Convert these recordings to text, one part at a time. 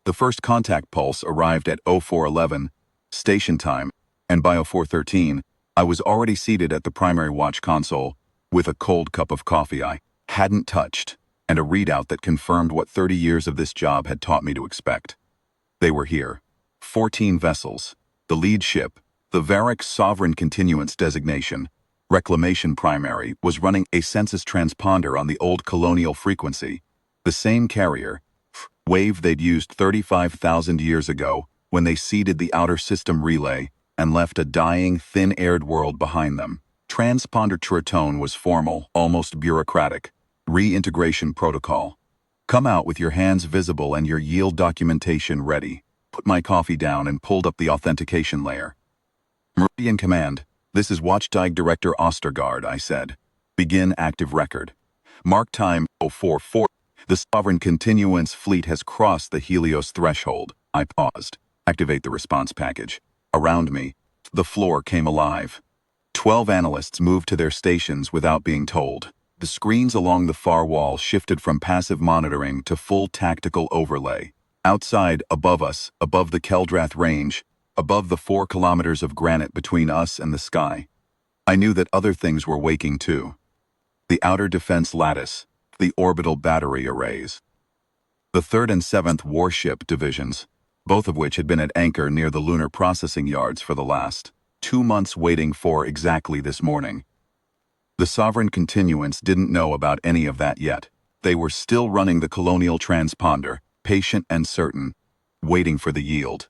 The first contact pulse arrived at 0411, station time, and by 0413, I was already seated at the primary watch console with a cold cup of coffee I hadn't touched and a readout that confirmed what 30 years of this job had taught me to expect. They were here. 14 vessels. The lead ship, the Varick Sovereign Continuance designation, Reclamation Primary, was running a census transponder on the old colonial frequency, the same carrier, wave they'd used 35,000 years ago when they seeded the outer system relay and left a dying, thin-aired world behind them. Transponder tone was formal, almost bureaucratic. Reintegration protocol. Come out with your hands visible and your yield documentation ready. Put my coffee down and pulled up the authentication layer. Meridian Command, this is Watchdog Director Ostergaard, I said. Begin active record. Mark time 044. The Sovereign Continuance fleet has crossed the Helios threshold. I paused. Activate the response package. Around me, the floor came alive. 12 analysts moved to their stations without being told. The screens along the far wall shifted from passive monitoring to full tactical overlay. Outside, above us, above the Keldrath Range, above the 4 kilometers of granite between us and the sky, I knew that other things were waking too. The outer defense lattice, the orbital battery arrays. The 3rd and 7th warship divisions, both of which had been at anchor near the lunar processing yards for the last 2 months waiting for exactly this morning. The Sovereign Continuance didn't know about any of that yet. They were still running the colonial transponder, patient and certain, waiting for the yield.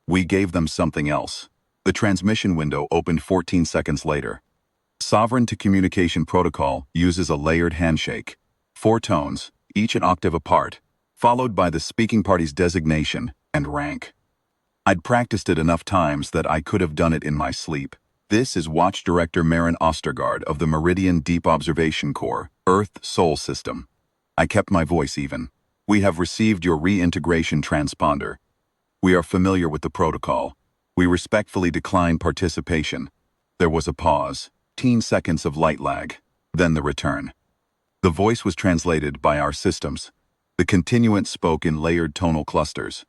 We gave them something else. The transmission window opened 14 seconds later. Sovereign to Communication Protocol uses a layered handshake. 4 tones, each an octave apart, followed by the speaking party's designation and rank. I'd practiced it enough times that I could have done it in my sleep. This is Watch Director Marin Ostergaard of the Meridian Deep Observation Corps, Earth Sol System. I kept my voice even. We have received your reintegration transponder. We are familiar with the protocol. We respectfully decline participation. There was a pause, 10 seconds of light lag, then the return. The voice was translated by our systems. The Continuance spoke in layered tonal clusters,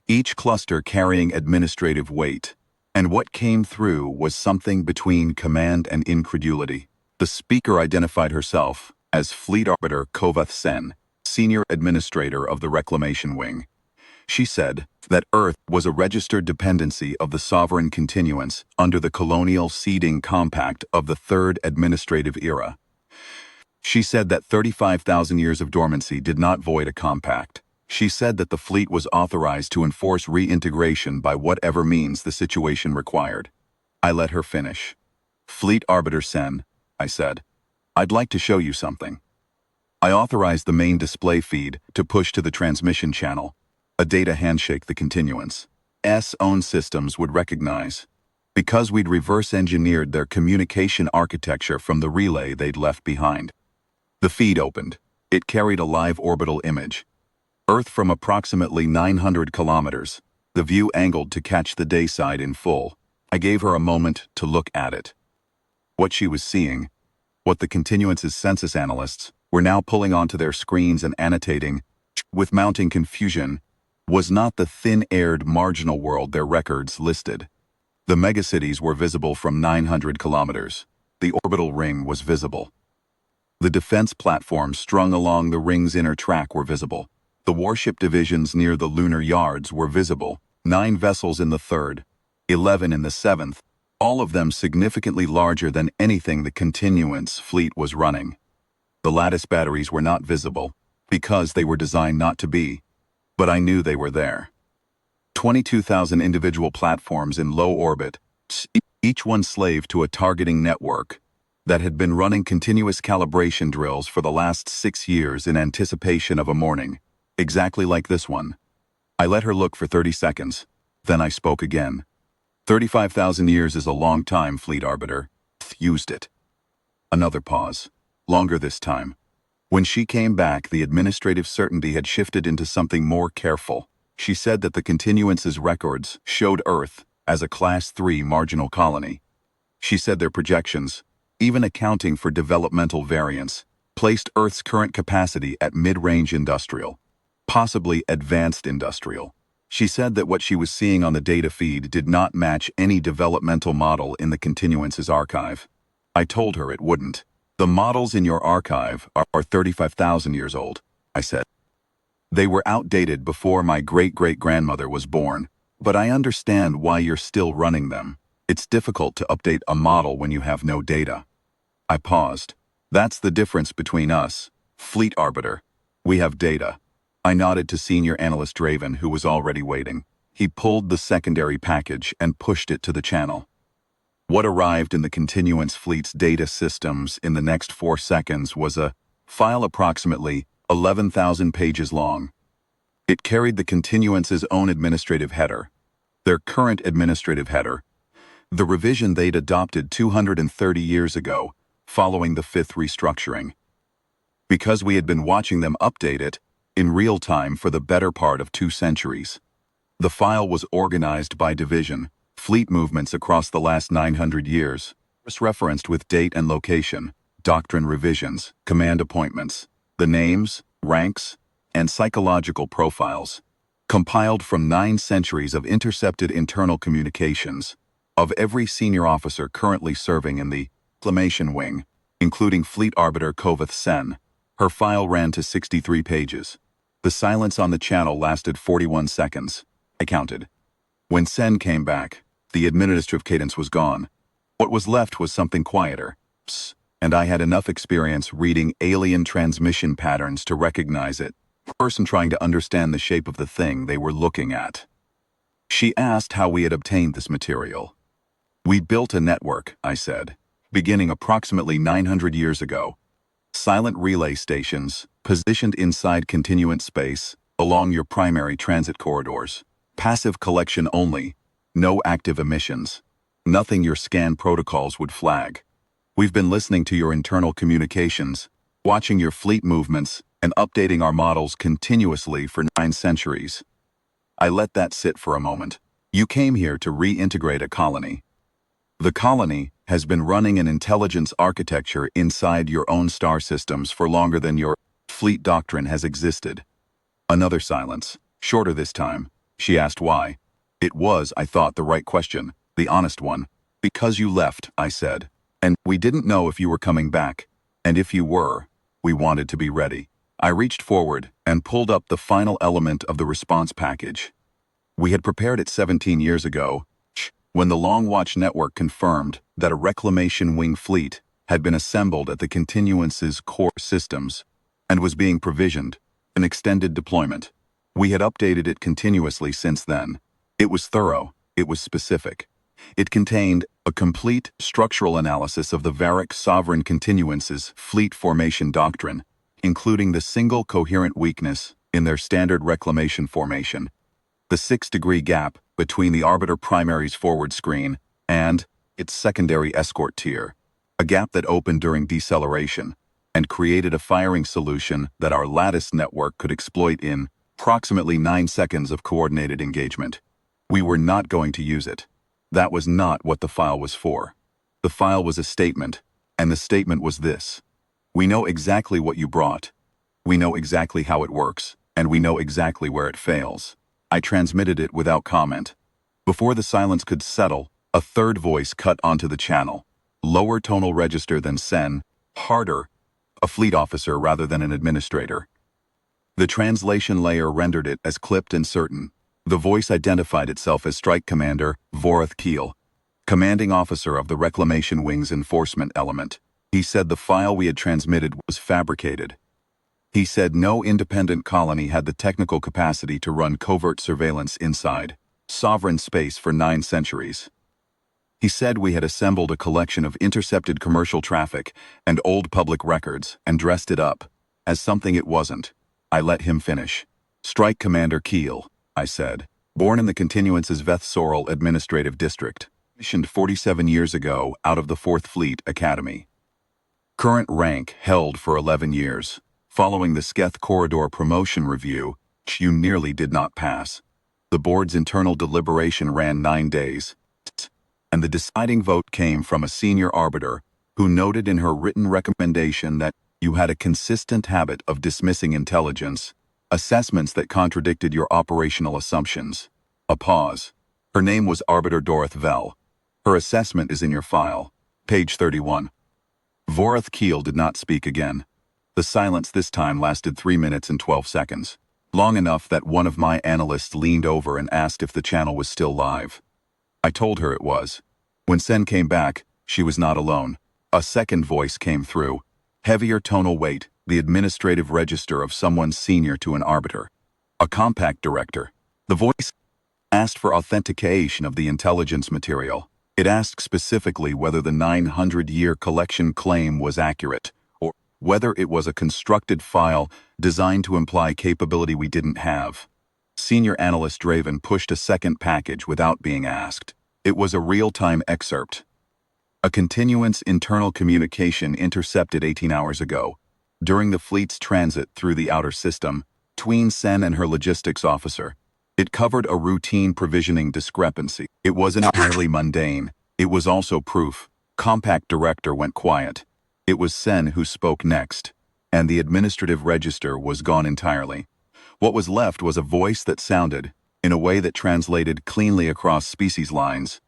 each cluster carrying administrative weight. And what came through was something between command and incredulity. The speaker identified herself as Fleet Arbiter Kovath Sen, Senior Administrator of the Reclamation Wing. She said that Earth was a registered dependency of the Sovereign Continuance under the Colonial Seeding Compact of the 3rd Administrative Era. She said that 35,000 years of dormancy did not void a compact. She said that the fleet was authorized to enforce reintegration by whatever means the situation required. I let her finish. Fleet Arbiter Sen, I said, I'd like to show you something. I authorized the main display feed to push to the transmission channel, a data handshake the Continuance. own systems would recognize, because we'd reverse-engineered their communication architecture from the relay they'd left behind. The feed opened. It carried a live orbital image. Earth from approximately 900 kilometers, the view angled to catch the day side in full. I gave her a moment to look at it. What she was seeing, what the Continuance's census analysts were now pulling onto their screens and annotating, with mounting confusion, was not the thin-aired marginal world their records listed. The megacities were visible from 900 kilometers. The orbital ring was visible. The defense platforms strung along the ring's inner track were visible. The warship divisions near the lunar yards were visible, 9 vessels in the 3rd, 11 in the 7th, all of them significantly larger than anything the Continuance fleet was running. The lattice batteries were not visible, because they were designed not to be, but I knew they were there. 22,000 individual platforms in low orbit, each one slave to a targeting network that had been running continuous calibration drills for the last 6 years in anticipation of a morning. Exactly like this one. I let her look for 30 seconds. Then I spoke again. 35,000 years is a long time, Fleet Arbiter. Used it. Another pause. Longer this time. When she came back, the administrative certainty had shifted into something more careful. She said that the Continuance's records showed Earth as a Class 3 marginal colony. She said their projections, even accounting for developmental variance, placed Earth's current capacity at mid-range industrial, possibly advanced industrial. She said that what she was seeing on the data feed did not match any developmental model in the Continuance's archive. I told her it wouldn't. The models in your archive are 35,000 years old, I said. They were outdated before my great-great-grandmother was born, but I understand why you're still running them. It's difficult to update a model when you have no data. I paused. That's the difference between us, Fleet Arbiter. We have data. I nodded to Senior Analyst Draven, who was already waiting. He pulled the secondary package and pushed it to the channel. What arrived in the Continuance fleet's data systems in the next 4 seconds was a file approximately 11,000 pages long. It carried the Continuance's own administrative header, their current administrative header, the revision they'd adopted 230 years ago, following the 5th restructuring. Because we had been watching them update it in real time for the better part of 2 centuries. The file was organized by division, fleet movements across the last 900 years, referenced with date and location, doctrine revisions, command appointments, the names, ranks, and psychological profiles, compiled from 9 centuries of intercepted internal communications, of every senior officer currently serving in the reclamation wing, including Fleet Arbiter Koveth Sen. Her file ran to 63 pages. The silence on the channel lasted 41 seconds. I counted. When Sen came back, the administrative cadence was gone. What was left was something quieter. Psst, and I had enough experience reading alien transmission patterns to recognize it. A person trying to understand the shape of the thing they were looking at. She asked how we had obtained this material. We built a network, I said, beginning approximately 900 years ago. Silent relay stations, positioned inside continuance space, along your primary transit corridors. Passive collection only, no active emissions. Nothing your scan protocols would flag. We've been listening to your internal communications, watching your fleet movements, and updating our models continuously for 9 centuries. I let that sit for a moment. You came here to reintegrate a colony. The colony has been running an intelligence architecture inside your own star systems for longer than your fleet doctrine has existed. Another silence, shorter this time. She asked why. It was, I thought, the right question, the honest one. Because you left, I said. And we didn't know if you were coming back. And if you were, we wanted to be ready. I reached forward and pulled up the final element of the response package. We had prepared it 17 years ago, when the Long Watch Network confirmed that a reclamation wing fleet had been assembled at the Continuance's core systems and was being provisioned, an extended deployment. We had updated it continuously since then. It was thorough, it was specific. It contained a complete structural analysis of the Varric Sovereign Continuance's fleet formation doctrine, including the single coherent weakness in their standard reclamation formation, the 6-degree gap between the Arbiter Primary's forward screen and its secondary escort tier, a gap that opened during deceleration and created a firing solution that our lattice network could exploit in approximately 9 seconds of coordinated engagement. We were not going to use it. That was not what the file was for. The file was a statement, and the statement was this. We know exactly what you brought. We know exactly how it works, and we know exactly where it fails. I transmitted it without comment. Before the silence could settle, a third voice cut onto the channel. Lower tonal register than Sen, harder, a fleet officer rather than an administrator. The translation layer rendered it as clipped and certain. The voice identified itself as Strike Commander Voreth Keel, commanding officer of the Reclamation Wing's enforcement element. He said the file we had transmitted was fabricated. He said no independent colony had the technical capacity to run covert surveillance inside sovereign space for 9 centuries. He said we had assembled a collection of intercepted commercial traffic and old public records and dressed it up as something it wasn't. I let him finish. Strike Commander Keel, I said, born in the Continuance's Veth Sorrel Administrative District, missioned 47 years ago out of the 4th Fleet Academy. Current rank held for 11 years. Following the Sketh Corridor promotion review, which you nearly did not pass. The board's internal deliberation ran 9 days, and the deciding vote came from a senior arbiter who noted in her written recommendation that you had a consistent habit of dismissing intelligence Assessments that contradicted your operational assumptions. A pause. Her name was Arbiter Doroth Vell. Her assessment is in your file. Page 31. Voroth Keel did not speak again. The silence this time lasted 3 minutes and 12 seconds. Long enough that one of my analysts leaned over and asked if the channel was still live. I told her it was. When Sen came back, she was not alone. A second voice came through. Heavier tonal weight, the administrative register of someone senior to an arbiter. A compact director. The voice asked for authentication of the intelligence material. It asked specifically whether the 900-year collection claim was accurate, or whether it was a constructed file designed to imply capability we didn't have. Senior Analyst Draven pushed a second package without being asked. It was a real-time excerpt. A Continuance internal communication intercepted 18 hours ago. During the fleet's transit through the outer system, between Sen and her logistics officer, it covered a routine provisioning discrepancy. It wasn't entirely mundane. It was also proof. Compact Director went quiet. It was Sen who spoke next, and the administrative register was gone entirely. What was left was a voice that sounded, in a way that translated cleanly across species lines,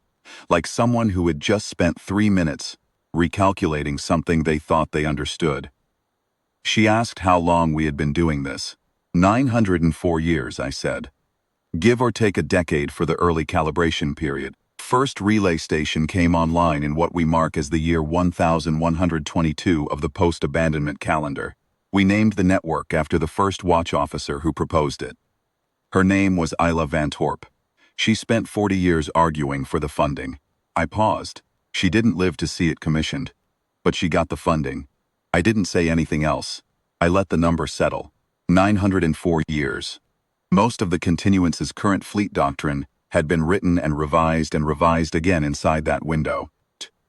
like someone who had just spent 3 minutes recalculating something they thought they understood. She asked how long we had been doing this. 904 years, I said. Give or take a decade for the early calibration period. First relay station came online in what we mark as the year 1122 of the post-abandonment calendar. We named the network after the first watch officer who proposed it. Her name was Isla Van Torp. She spent 40 years arguing for the funding. I paused. She didn't live to see it commissioned. But she got the funding. I didn't say anything else. I let the number settle. 904 years. Most of the Continuance's current fleet doctrine had been written and revised again inside that window.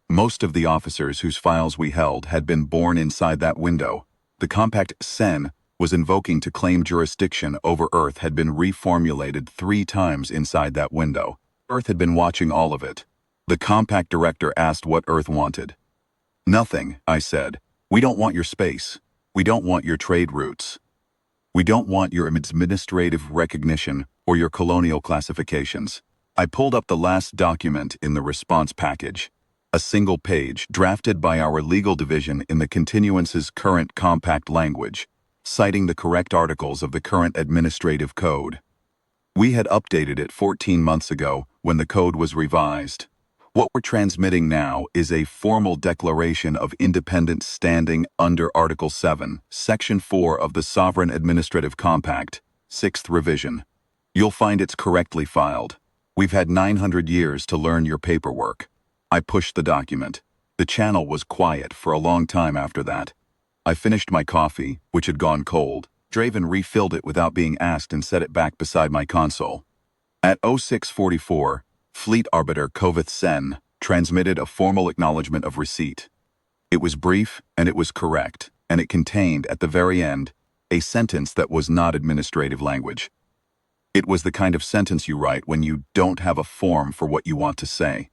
Most of the officers whose files we held had been born inside that window. The compact Sen was invoking to claim jurisdiction over Earth had been reformulated 3 times inside that window. Earth had been watching all of it. The compact director asked what Earth wanted. Nothing, I said. We don't want your space. We don't want your trade routes. We don't want your administrative recognition or your colonial classifications. I pulled up the last document in the response package, a single page drafted by our legal division in the Continuance's current compact language, citing the correct articles of the current administrative code. We had updated it 14 months ago when the code was revised. What we're transmitting now is a formal declaration of independence standing under Article 7, Section 4 of the Sovereign Administrative Compact, 6th revision. You'll find it's correctly filed. We've had 900 years to learn your paperwork. I pushed the document. The channel was quiet for a long time after that. I finished my coffee, which had gone cold. Draven refilled it without being asked and set it back beside my console. At 0644, Fleet Arbiter Kovith Sen transmitted a formal acknowledgement of receipt. It was brief and it was correct, and it contained, at the very end, a sentence that was not administrative language. It was the kind of sentence you write when you don't have a form for what you want to say.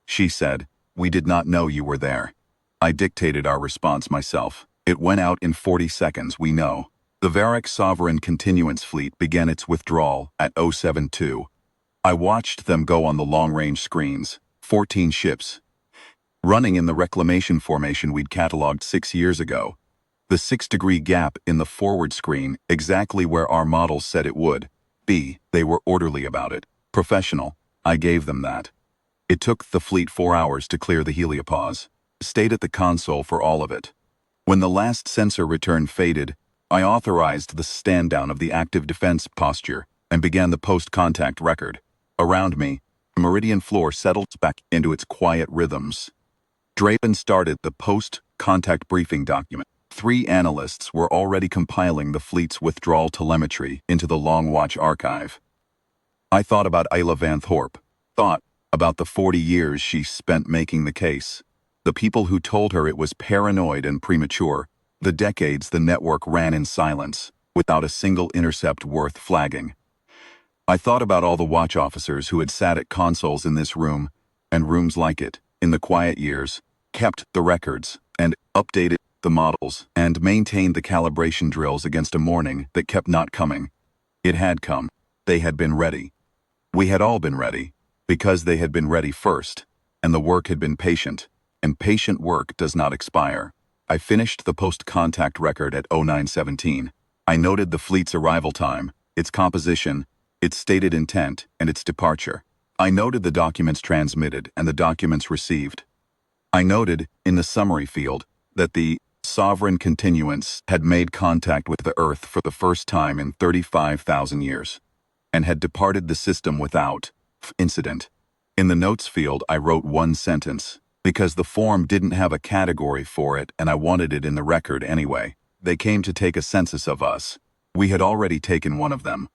She said, "We did not know you were there." I dictated our response myself. It went out in 40 seconds, we know. The Varric Sovereign Continuance Fleet began its withdrawal at 072. I watched them go on the long-range screens, 14 ships, running in the reclamation formation we'd catalogued 6 years ago. The 6-degree gap in the forward screen, exactly where our models said it would be. They were orderly about it. Professional. I gave them that. It took the fleet 4 hours to clear the heliopause. Stayed at the console for all of it. When the last sensor return faded, I authorized the stand-down of the active defense posture and began the post-contact record. Around me, the meridian floor settled back into its quiet rhythms. Draven started the post-contact briefing document. 3 analysts were already compiling the fleet's withdrawal telemetry into the Long Watch archive. I thought about Isla Van Torp, thought about the 40 years she spent making the case, the people who told her it was paranoid and premature, the decades the network ran in silence, without a single intercept worth flagging. I thought about all the watch officers who had sat at consoles in this room, and rooms like it, in the quiet years, kept the records, and updated the the models, and maintained the calibration drills against a morning that kept not coming. It had come. They had been ready. We had all been ready, because they had been ready first, and the work had been patient, and patient work does not expire. I finished the post-contact record at 0917. I noted the fleet's arrival time, its composition, its stated intent, and its departure. I noted the documents transmitted and the documents received. I noted, in the summary field, that the sovereign Continuance had made contact with the Earth for the first time in 35,000 years, and had departed the system without incident. In the notes field, I wrote one sentence, because the form didn't have a category for it and I wanted it in the record anyway. They came to take a census of us. We had already taken one of them.